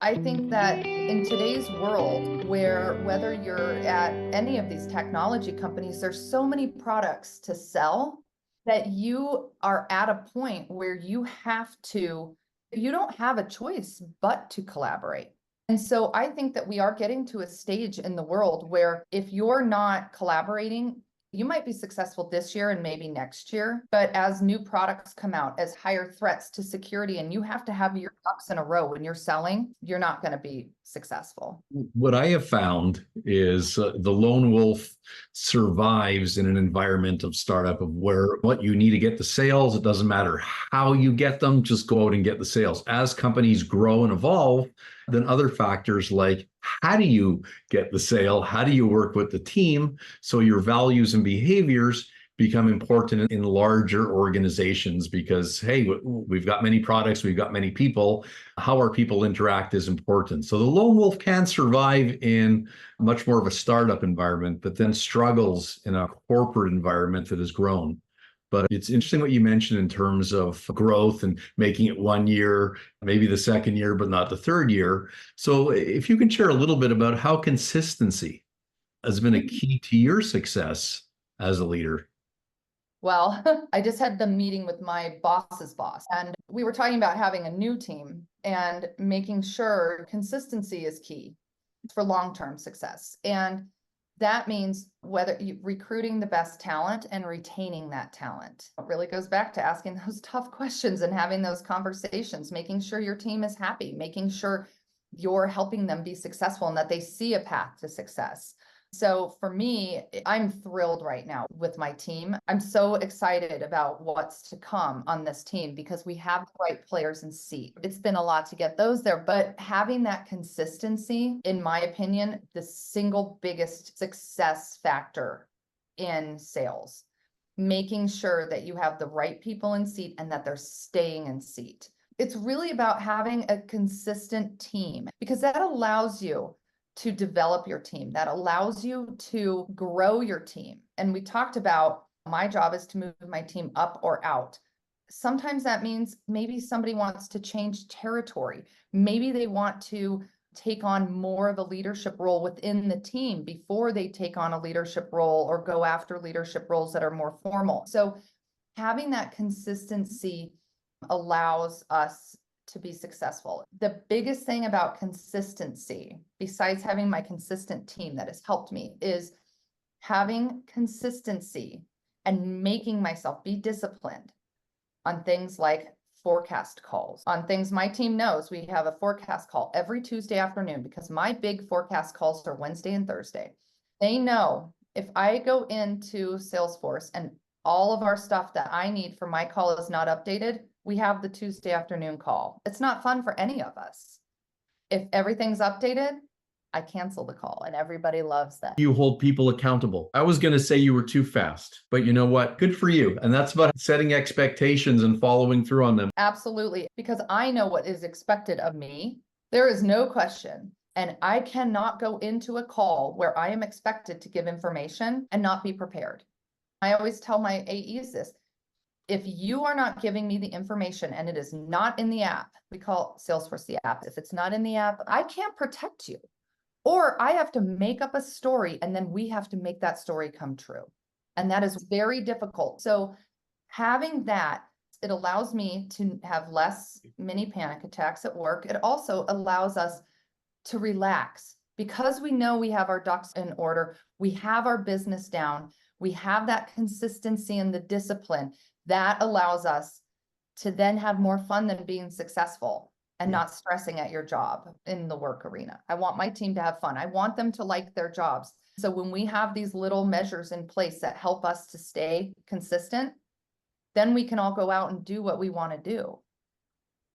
I think that in today's world, where whether you're at any of these technology companies, there's so many products to sell that you are at a point where you don't have a choice but to collaborate. And so I think that we are getting to a stage in the world where if you're not collaborating, you might be successful this year and maybe next year, but as new products come out, as higher threats to security, and you have to have your ducks in a row when you're selling, you're not going to be successful. What I have found is the lone wolf survives in an environment of startup of where what you need to get the sales, it doesn't matter how you get them, just go out and get the sales. As companies grow and evolve, then other factors like how do you get the sale? How do you work with the team? So your values and behaviors become important in larger organizations because, hey, we've got many products, we've got many people. How our people interact is important. So the lone wolf can survive in much more of a startup environment, but then struggles in a corporate environment that has grown. But it's interesting what you mentioned in terms of growth and making it 1 year, maybe the second year, but not the third year. So if you can share a little bit about how consistency has been a key to your success as a leader. Well, I just had the meeting with my boss's boss, and we were talking about having a new team and making sure consistency is key for long-term success. And that means whether you recruiting the best talent and retaining that talent. It really goes back to asking those tough questions and having those conversations, making sure your team is happy, making sure you're helping them be successful and that they see a path to success. So for me, I'm thrilled right now with my team. I'm so excited about what's to come on this team because we have the right players in seat. It's been a lot to get those there, but having that consistency, in my opinion, the single biggest success factor in sales, making sure that you have the right people in seat and that they're staying in seat. It's really about having a consistent team because that allows you to develop your team. That allows you to grow your team. And we talked about my job is to move my team up or out. Sometimes that means maybe somebody wants to change territory. Maybe they want to take on more of a leadership role within the team before they take on a leadership role or go after leadership roles that are more formal. So having that consistency allows us to be successful. The biggest thing about consistency, besides having my consistent team that has helped me, is having consistency and making myself be disciplined on things like forecast calls, on things my team knows. We have a forecast call every Tuesday afternoon because my big forecast calls are Wednesday and Thursday. They know if I go into Salesforce and all of our stuff that I need for my call is not updated, we have the Tuesday afternoon call. It's not fun for any of us. If everything's updated, I cancel the call and everybody loves that. You hold people accountable. I was going to say you were too fast, but you know what? Good for you. And that's about setting expectations and following through on them. Absolutely. Because I know what is expected of me. There is no question. And I cannot go into a call where I am expected to give information and not be prepared. I always tell my AEs this. If you are not giving me the information and it is not in the app, we call Salesforce the app. If it's not in the app, I can't protect you. Or I have to make up a story and then we have to make that story come true. And that is very difficult. So having that, it allows me to have less mini panic attacks at work. It also allows us to relax because we know we have our ducks in order. We have our business down. We have that consistency and the discipline. That allows us to then have more fun than being successful and not stressing at your job in the work arena. I want my team to have fun. I want them to like their jobs. So when we have these little measures in place that help us to stay consistent, then we can all go out and do what we want to do.